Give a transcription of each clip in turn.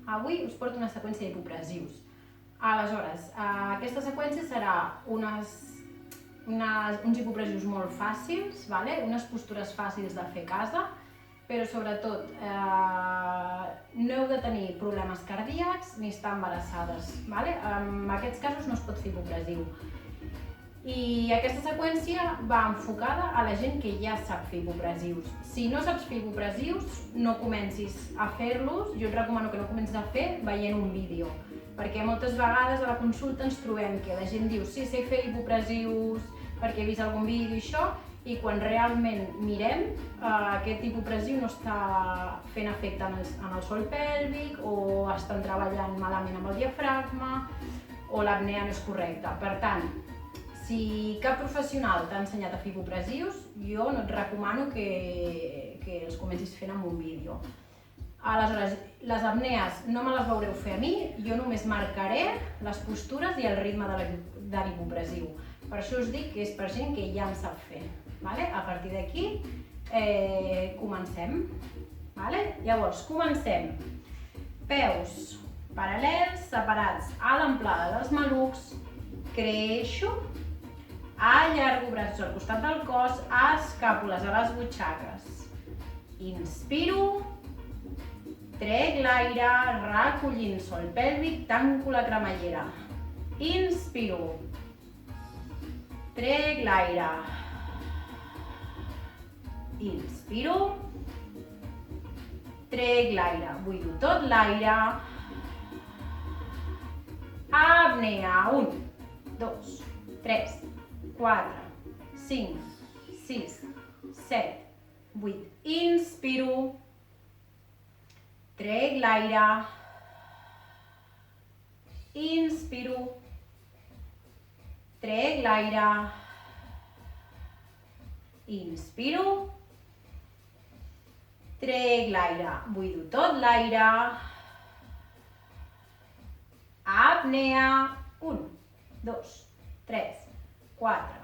Avui us porto una seqüència d'hipopressius. Aleshores, aquesta seqüència serà uns hipopressius molt fàcils, unes postures fàcils de fer a casa, però sobretot no heu de tenir problemes cardíacs ni estar embarassades. En aquests casos no es pot fer hipopressiu. I aquesta seqüència va enfocada a la gent que ja sap fer hipopressius. Si no saps fer hipopressius, no comencis a fer-los. Jo et recomano que no comencis a fer veient un vídeo, perquè moltes vegades a la consulta ens trobem que la gent diu sí, sé fer hipopressius perquè he vist algun vídeo i això, i quan realment mirem, aquest hipopressiu no està fent efecte en el sòl pèlvic, o estan treballant malament amb el diafragma, o l'apnea no és correcta. Per tant, si cap professional t'ha ensenyat a fer hipopressius, jo no et recomano que els comencis fent amb un vídeo. Aleshores, les apnees no me les veureu fer a mi, jo només marcaré les postures i el ritme de l'hipopressiu. Per això us dic que és per gent que ja en sap fer. A partir d'aquí, comencem. Llavors, comencem. Peus paral·lels, separats a l'amplada dels malucs, creixo, allargo braços al costat del cos, escàpules a les butxaques. Inspiro, trec l'aire, recollint sòl pèlvic, tanco la cremallera. Inspiro, trec l'aire, inspiro, trec l'aire, buido tot l'aire, apnea, 1, 2, 3, 4, 5, 6, 7, 8, inspiro, trec l'aire, inspiro, trec l'aire, inspiro, trec l'aire, buido tot l'aire, apnea, 1, 2, 3, 4,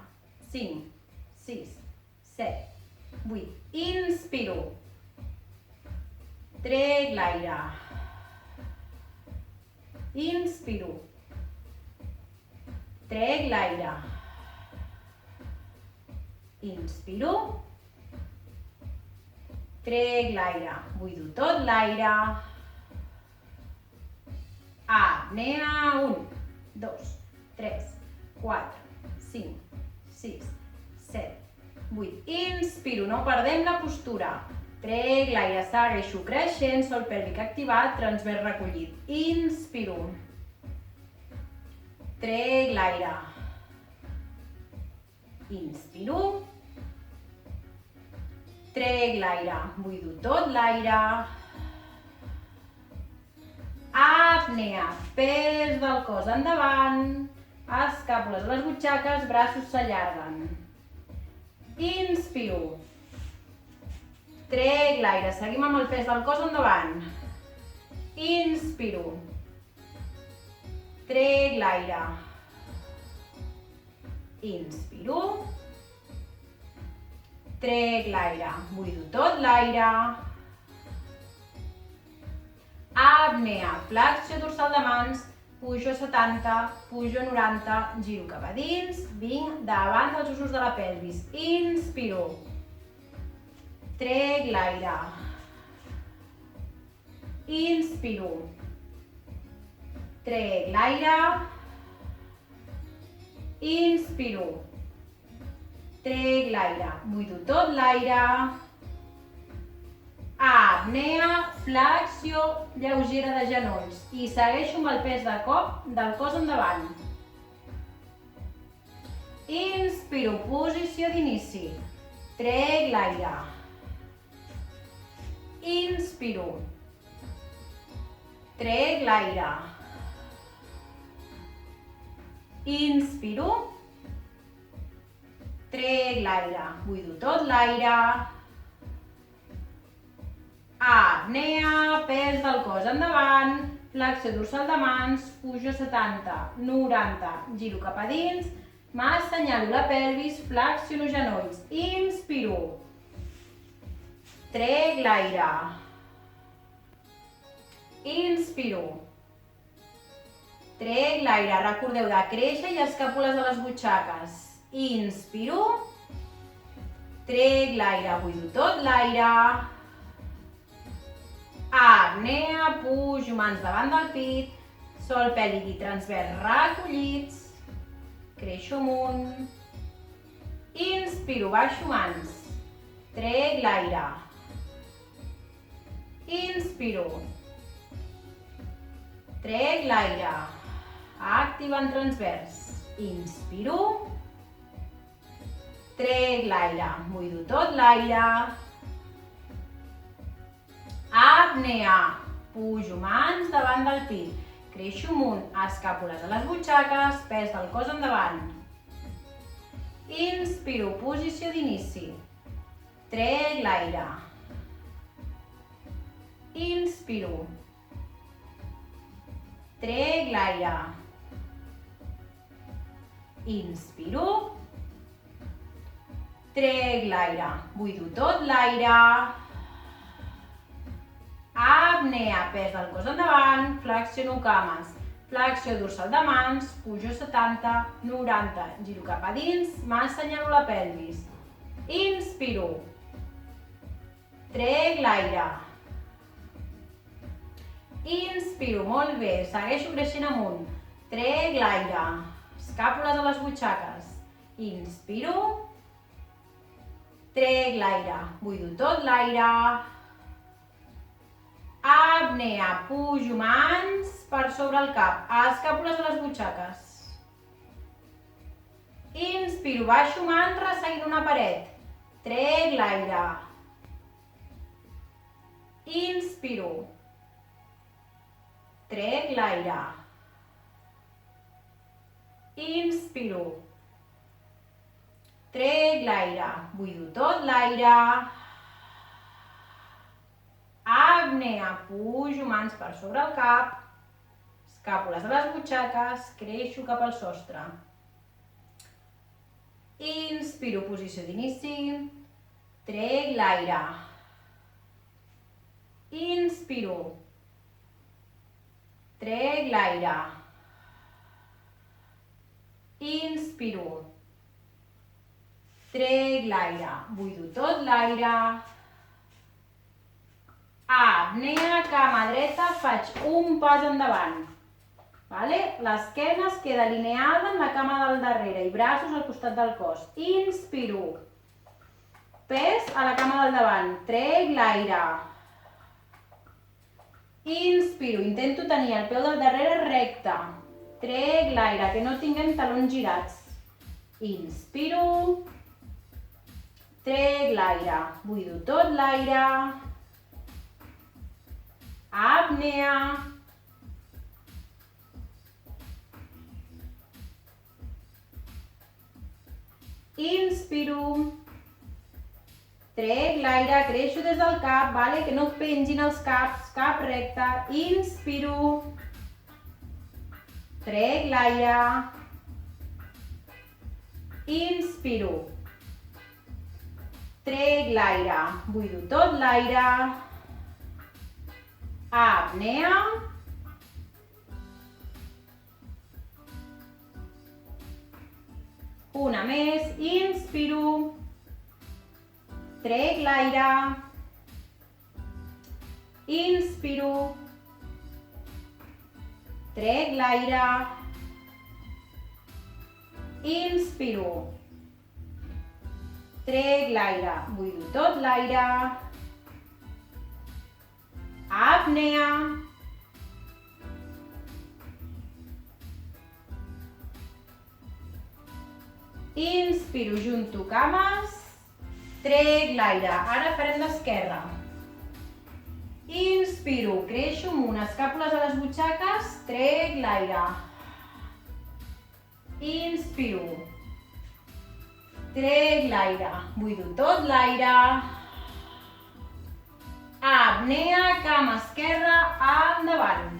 5, 6, 7, 8, inspiro, trec l'aire, inspiro, trec l'aire, inspiro, trec l'aire, buido tot l'aire, apnea, 1, 2, 3, 4, 5, 6, 7, 8, inspiro, no perdem la postura, trec l'aire, segueixo creixent, sòl pèlvic activat, transvers recollit, inspiro, trec l'aire, inspiro, trec l'aire, buido tot l'aire, apnea, pes del cos endavant, escàpules a les butxaques, braços s'allarguen, inspiro, trec l'aire, seguim amb el pes del cos endavant, inspiro, trec l'aire, inspiro, trec l'aire, buido tot l'aire, apnea, flexió dorsal de mans, pujo a 70, pujo a 90, giro cap a dins, vinc davant dels ossos de la pelvis, inspiro, trec l'aire, inspiro, trec l'aire, inspiro, trec l'aire, buido tot l'aire, apnea, flexió lleugera de genolls i segueixo amb el pes de cop del cos endavant. Inspiro, posició d'inici, trec l'aire, inspiro, trec l'aire, inspiro, trec l'aire, buido tot l'aire, apnea, pes del cos endavant, flexió dorsal de mans, pujo a 70, 90, giro cap a dins, m'assenyalo la pelvis, flexiono genolls, inspiro, trec l'aire, Inspiro. Trec l'aire. Recordeu de créixer i escàpules a les butxaques. Inspiro. Trec l'aire. Buido tot l'aire. Apnea. Pujo mans davant del pit. Sol pèl·lid i transvers recollits. Creixo amunt. Inspiro. Baixo mans. Trec l'aire. Inspiro. Trec l'aire. Activant transvers. Inspiro. Trec l'aire. Buido tot l'aire. Apnea. Pujo mans davant del pit. Creixo amunt. Escàpules a les butxaques. Pes del cos endavant. Inspiro. Posició d'inici. Trec l'aire. Inspiro. Trec l'aire. Inspiro. Trec l'aire. Buido tot l'aire. Apnea. Pes del cos endavant. Flexiono cames. Flexió dorsal de mans. Pujo 70, 90. Giro cap a dins. M'assenyalo la pelvis. Inspiro. Trec l'aire. Inspiro, molt bé, segueixo creixent amunt. Trec l'aire. Escàpules a les butxaques. Inspiro. Trec l'aire. Buido tot l'aire. Apnea, pujo mans per sobre el cap. Escàpules a les butxaques. Inspiro, baixo mans resseguint una paret. Trec l'aire. Inspiro. Trec l'aire. Inspiro. Trec l'aire. Buido tot l'aire. Apnea. Pujo mans per sobre el cap. Escàpules a les butxaques. Creixo cap al sostre. Inspiro. Posició d'inici. Trec l'aire. Inspiro. Trec l'aire. Inspiro. Trec l'aire. Buido tot l'aire. Apnea, cama dreta, faig un pas endavant. L'esquena es queda alineada amb la cama del darrere i braços al costat del cos. Inspiro. Pes a la cama del davant. Trec l'aire. Inspiro. Intento tenir el peu del darrere recte. Trec l'aire, que no tinguem talons girats. Inspiro. Trec l'aire. Buido tot l'aire. Apnea. Inspiro. Trec l'aire, creixo des del cap, que no pengin els caps, cap recte. Inspiro. Trec l'aire. Inspiro. Trec l'aire. Buido tot l'aire. Apnea. Una més. Inspiro. Trec l'aire. Inspiro. Trec l'aire. Inspiro. Trec l'aire. Buido tot l'aire. Apnea. Inspiro, junto cames. Trec l'aire. Ara farem d'esquerra. Inspiro, creixo amunt, escàpules a les butxaques. Trec l'aire. Inspiro. Trec l'aire. Buido tot l'aire. Apnea, cama esquerra, endavant.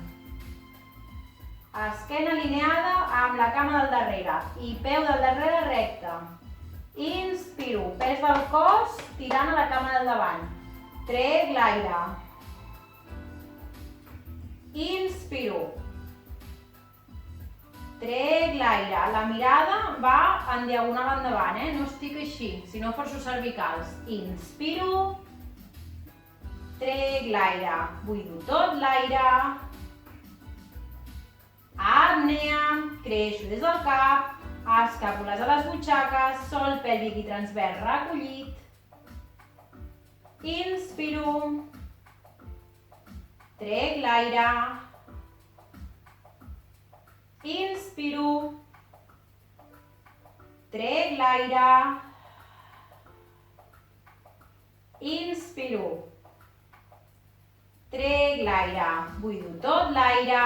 Esquena alineada amb la cama del darrere i peu del darrere recte. Inspiro, pes del cos tirant a la cama del davant. Trec l'aire. Inspiro. Trec l'aire. La mirada va en diagonal endavant, no estic així, sinó forços cervicals. Inspiro. Trec l'aire. Buido tot l'aire. Apnea. Creixo des del cap. Escàpules a les butxaques. Sòl pèlvic i transvers recollit. Inspiro. Trec l'aire. Inspiro. Trec l'aire. Inspiro. Trec l'aire. Buido tot l'aire.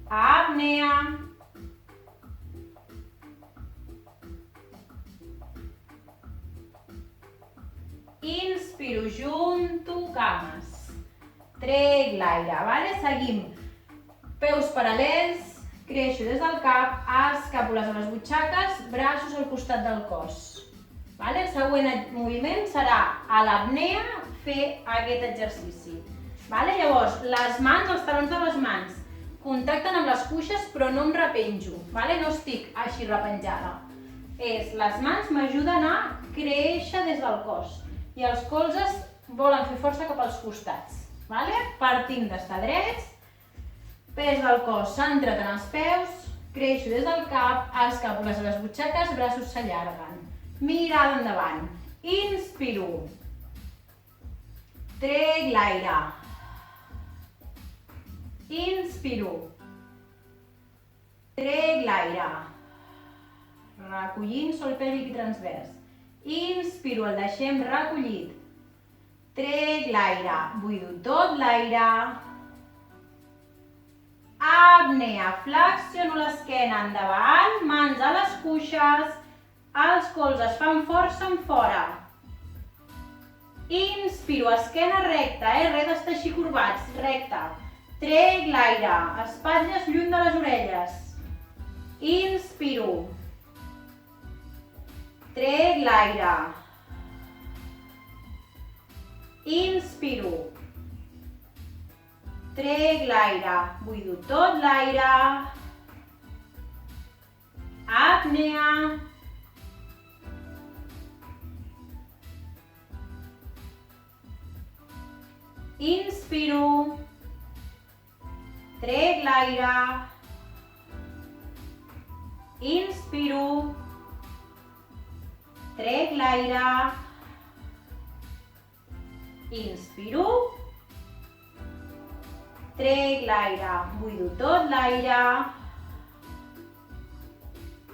Apnea. Inspiro, junto cames. Trec l'aire, vale? Seguim. Peus paral·lels, creixo des del cap, escàpules a les butxaques, braços al costat del cos. Vale? El següent moviment serà a l'apnea fer aquest exercici. Vale? Llavors, les mans, els talons de les mans, contacten amb les cuixes però no em repenjo. Vale? No estic així repenjada. Les mans m'ajuden a créixer des del cos i els colzes volen fer força cap als costats. Vale? Partim d'estar drets, pes del cos centrat en els peus, creixo des del cap, escàpules a les butxaques, braços s'allarguen. Mirada endavant. Inspiro. Trec l'aire. Inspiro. Trec l'aire. Recollint sòl pèlvic i transvers. Inspiro, el deixem recollit. Trec l'aire. Buido tot l'aire. Apnea. Flexiono l'esquena endavant, mans a les cuixes, els colzes fan força en fora. Inspiro, esquena recta, res d'estar així corbats, recta. Trec l'aire, espatlles lluny de les orelles. Inspiro. Trec l'aire. Inspiro. Trec l'aire. Buido tot l'aire. Apnea. Inspiro. Trec l'aire. Inspiro. Trec l'aire. Inspiro. Trec l'aire. Buido tot l'aire.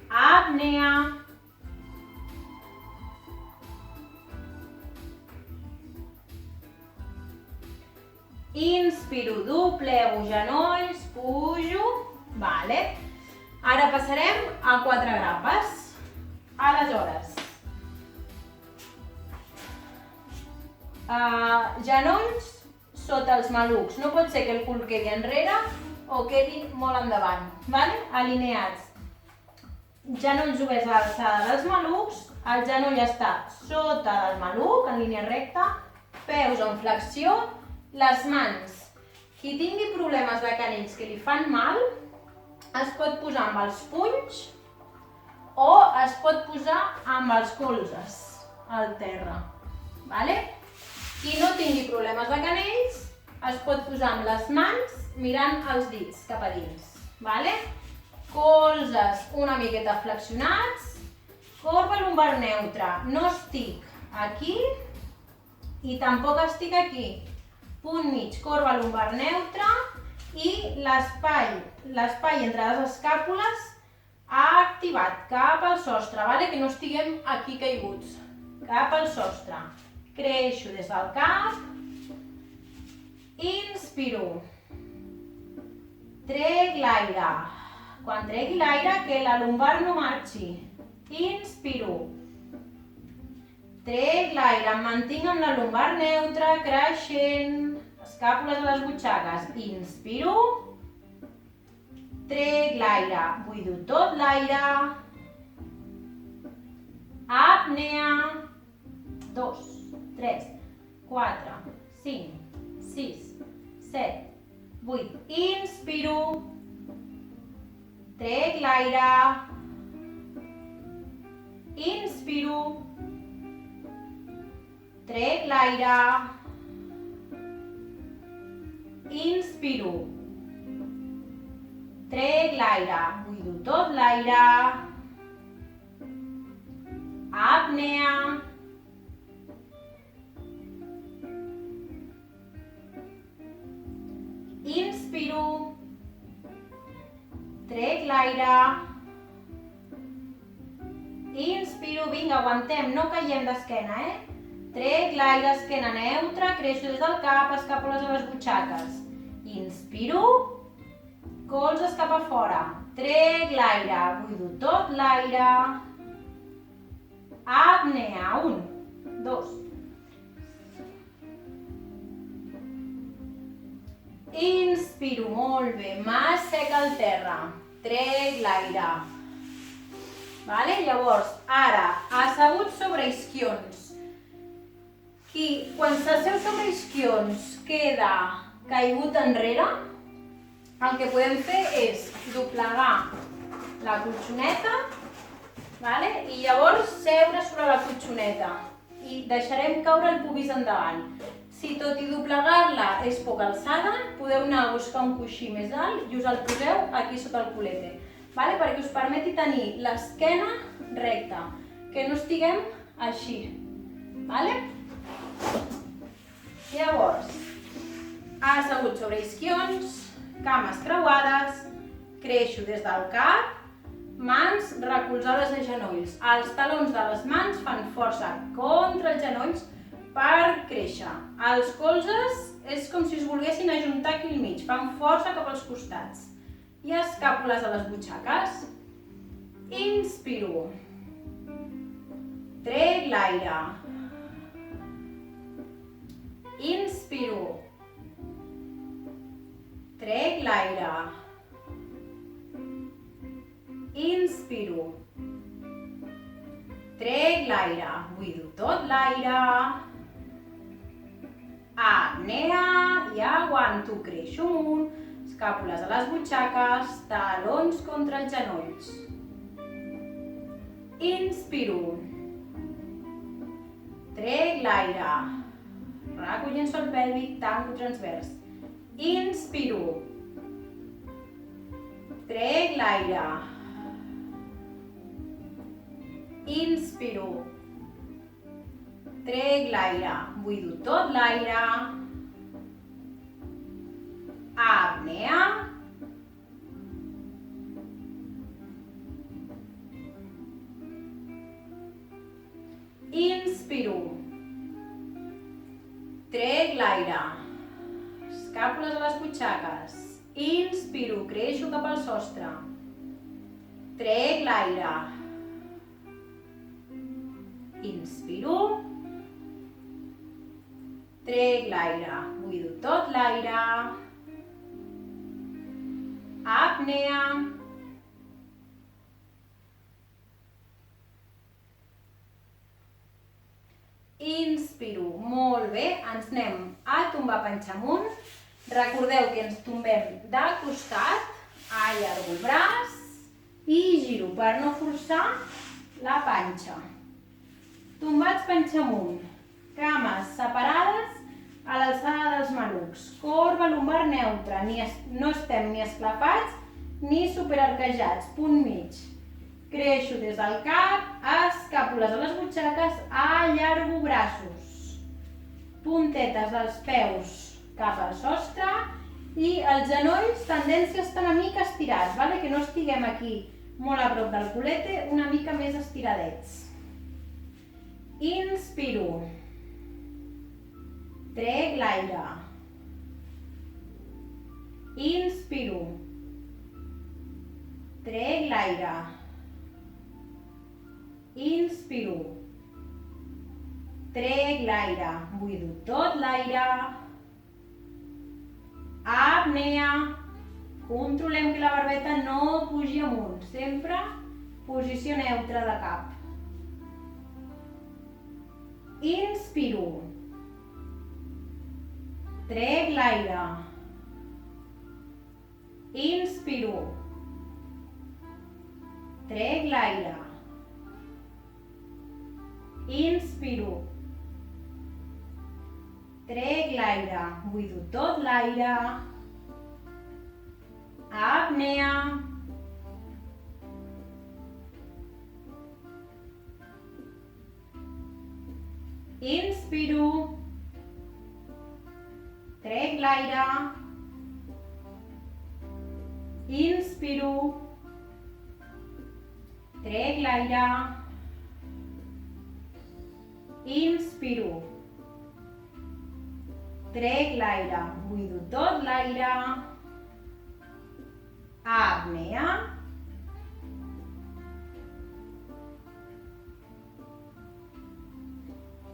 Apnea. Inspiro, doblego genolls, pujo. Vale. Ara passarem a 4 grapes. Aleshores, genolls sota els malucs. No pot ser que el cul quedi enrere o quedi molt endavant. Vale? Alineats. Genolls oberts a l'alçada dels malucs. El genoll està sota del maluc, en línia recta. Peus en flexió. Les mans. Qui tingui problemes de canells que li fan mal, es pot posar amb els punys o es pot posar amb els colzes al terra. Vale? Qui no tingui problemes de canells, es pot posar amb les mans mirant els dits cap a dins. Vale? Colzes una miqueta flexionats, corba lumbar neutra. No estic aquí i tampoc estic aquí. Punt mig, corba lumbar neutra i l'espai entre les escàpules ha activat cap al sostre, vale? Que no estiguem aquí caiguts, cap al sostre. Creixo des del cap, inspiro, trec l'aire. Quan tregui l'aire que la lumbar no marxi, inspiro. Trec l'aire, em mantinc amb la lumbar neutra, creixent, escàpules a les butxaques. Inspiro. Trec l'aire, buido tot l'aire. Apnea. 2, 3, 4, 5, 6, 7, 8. Inspiro. Trec l'aire. Inspiro. Trec l'aire. Inspiro. Trec l'aire. Buido tot l'aire. Apnea. Inspiro. Trec l'aire. Inspiro. Vinga, aguantem, no caiem d'esquena, Trec l'aire, esquena neutra, creixo des del cap, escàpules a les butxaques. Inspiro. Colzes cap a fora. Trec l'aire, buido tot l'aire. Apnea. 1, 2. Inspiro, molt bé, mà sec al terra. Trec l'aire. Llavors, ara, assegut sobre isquions. Qui, quan s'asseu sobre isquions, queda caigut enrere, el que podem fer és doblegar la colxoneta, i llavors seure sobre la colxoneta i deixarem caure el pubis endavant. Si tot i doblegar-la és poca alçada, podeu anar a buscar un coixí més alt i us el poseu aquí sota el culete, perquè us permeti tenir l'esquena recta, que no estiguem així. Llavors, assegut sobre isquions, cames creuades, creixo des del cap, mans recolzades a genolls. Els talons de les mans fan força contra els genolls per créixer. Els colzes és com si es volguessin ajuntar aquí al mig, fan força cap als costats. I escàpules a les butxaques. Inspiro. Trec l'aire. Inspiro. Trec l'aire. Inspiro. Trec l'aire. Buido tot l'aire. Apnea i aguanto. Creixo amunt. Escàpules a les butxaques. Talons contra els genolls. Inspiro. Trec l'aire. Recollint sol pèlvic, tanco transvers. Inspiro. Trec l'aire. Inspiro. Trec l'aire. Buido tot l'aire. Apnea. Inspiro. Trec l'aire. Escàpules a les butxaques. Inspiro, creixo cap al sostre. Trec l'aire. Inspiro. Trec l'aire. Buido tot l'aire. Apnea. Inspiro. Molt bé, ens anem a tombar panxa amunt. Recordeu que ens tombem de costat, allargo el braç i giro per no forçar la panxa. Tombats panxa amunt, cames separades a l'alçada dels malucs, corba lumbar neutra, no estem ni esclafats ni superarquejats, punt mig. Creixo des del cap, escàpules a les butxaques, allargo braços. Puntetes dels peus cap al sostre i els genolls tendència a estar una mica estirats, que no estiguem aquí molt a prop del culete, una mica més estiradets. Inspiro. Trec l'aire. Inspiro. Trec l'aire. Inspiro. Trec l'aire. Buido tot l'aire. Apnea. Controlem que la barbeta no pugi amunt. Sempre posició neutra de cap. Inspiro. Trec l'aire. Inspiro. Trec l'aire. Inspiro. Trec l'aire. Buido tot l'aire. Apnea. Inspiro. Trec l'aire. Inspiro. Trec l'aire. Inspiro. Trec l'aire. Buido tot l'aire. Apnea.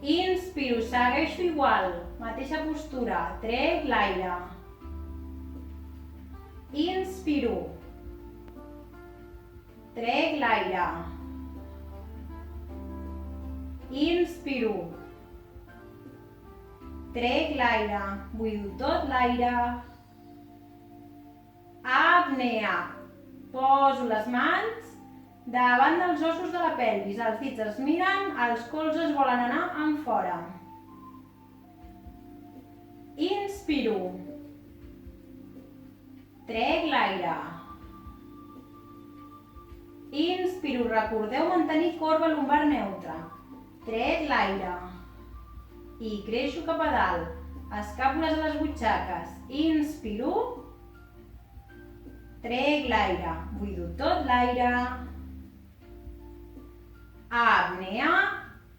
Inspiro, segueixo igual, mateixa postura, trec l'aire. Inspiro. Trec l'aire. Inspiro. Trec l'aire. Buido tot l'aire. Apnea. Poso les mans davant dels ossos de la pelvis. Els dits es miren, els colzes volen anar enfora. Inspiro. Trec l'aire. Inspiro. Recordeu mantenir corba lumbar neutra. Trec l'aire. I creixo cap a dalt. Escàpules a les butxaques. Inspiro. Trec l'aire. Buido tot l'aire. Apnea.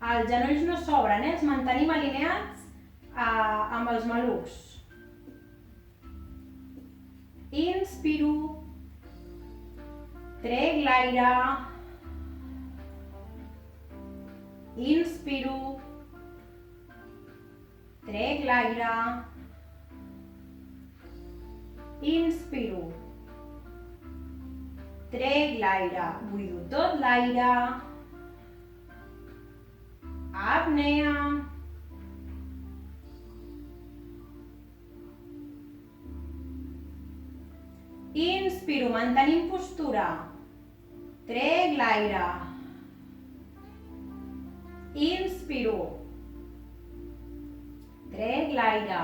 Els genolls no s'obren, els mantenim alineats amb els malucs. Inspiro. Trec l'aire. Inspiro. Trec l'aire. Inspiro. Trec l'aire. Buido tot l'aire. Apnea. Inspiro, mantenim postura. Trec l'aire. Inspiro. Trec l'aire.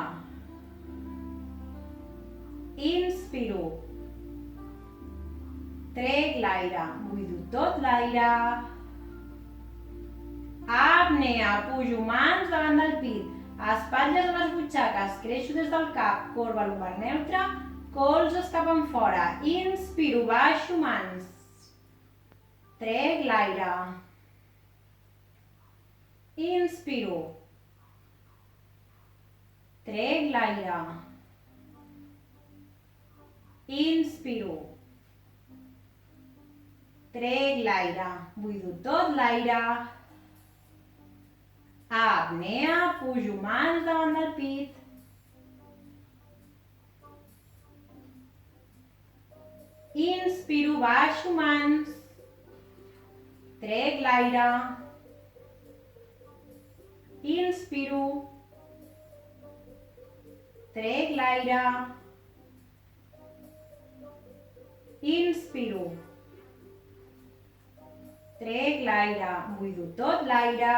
Inspiro. Trec l'aire. Buido tot l'aire. Apnea. Pujo mans davant del pit. Espatlles a les butxaques. Creixo des del cap. Corba lumbar neutra. Colzes cap enfora. Inspiro. Baixo mans. Trec l'aire. Inspiro. Trec l'aire. Inspiro. Trec l'aire. Buido tot l'aire. Apnea. Pujo mans davant del pit. Inspiro. Baixo mans. Trec l'aire. Inspiro. Trec l'aire. Inspiro. Trec l'aire. Buido tot l'aire.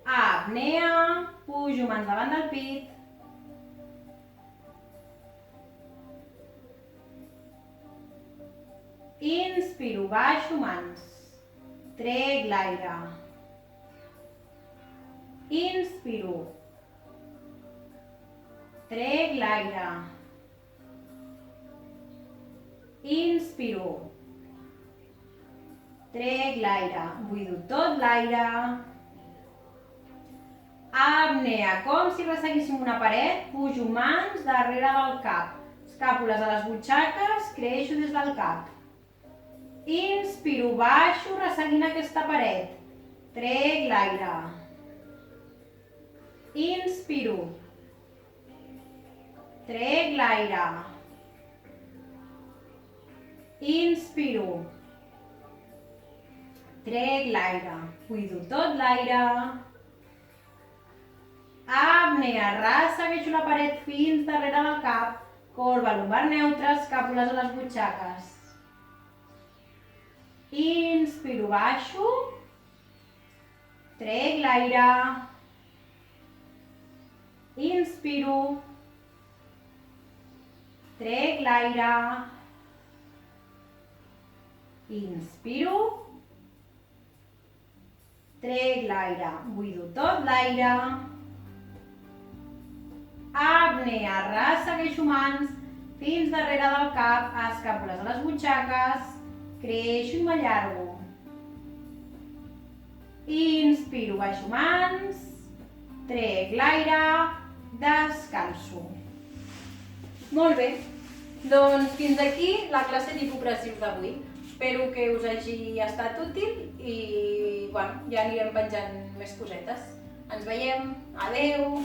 Apnea. Pujo mans davant del pit. Inspiro. Baixo mans. Trec l'aire. Inspiro. Trec l'aire. Inspiro. Trec l'aire. Buido tot l'aire. Apnea. Com si resseguíssim una paret, pujo mans darrere del cap. Escàpules a les butxaques, creixo des del cap. Inspiro, baixo, resseguint aquesta paret. Trec l'aire. Inspiro. Trec l'aire. Inspiro. Trec l'aire. Buido tot l'aire. Apnea, ras, segueixo la paret fins darrere del cap. Corba lumbar neutra, escàpules a les butxaques. Inspiro, baixo. Trec l'aire. Inspiro. Trec l'aire. Inspiro. Trec l'aire. Buido tot l'aire. Apnea, ras, segueixo mans fins darrere del cap, escàpules a les butxaques, creixo i m'allargo. Inspiro, baixo mans, trec l'aire, descanso. Molt bé, doncs fins aquí la classe d'hipopressius d'avui. Espero que us hagi estat útil i ja anirem penjant més cosetes. Ens veiem, adeu!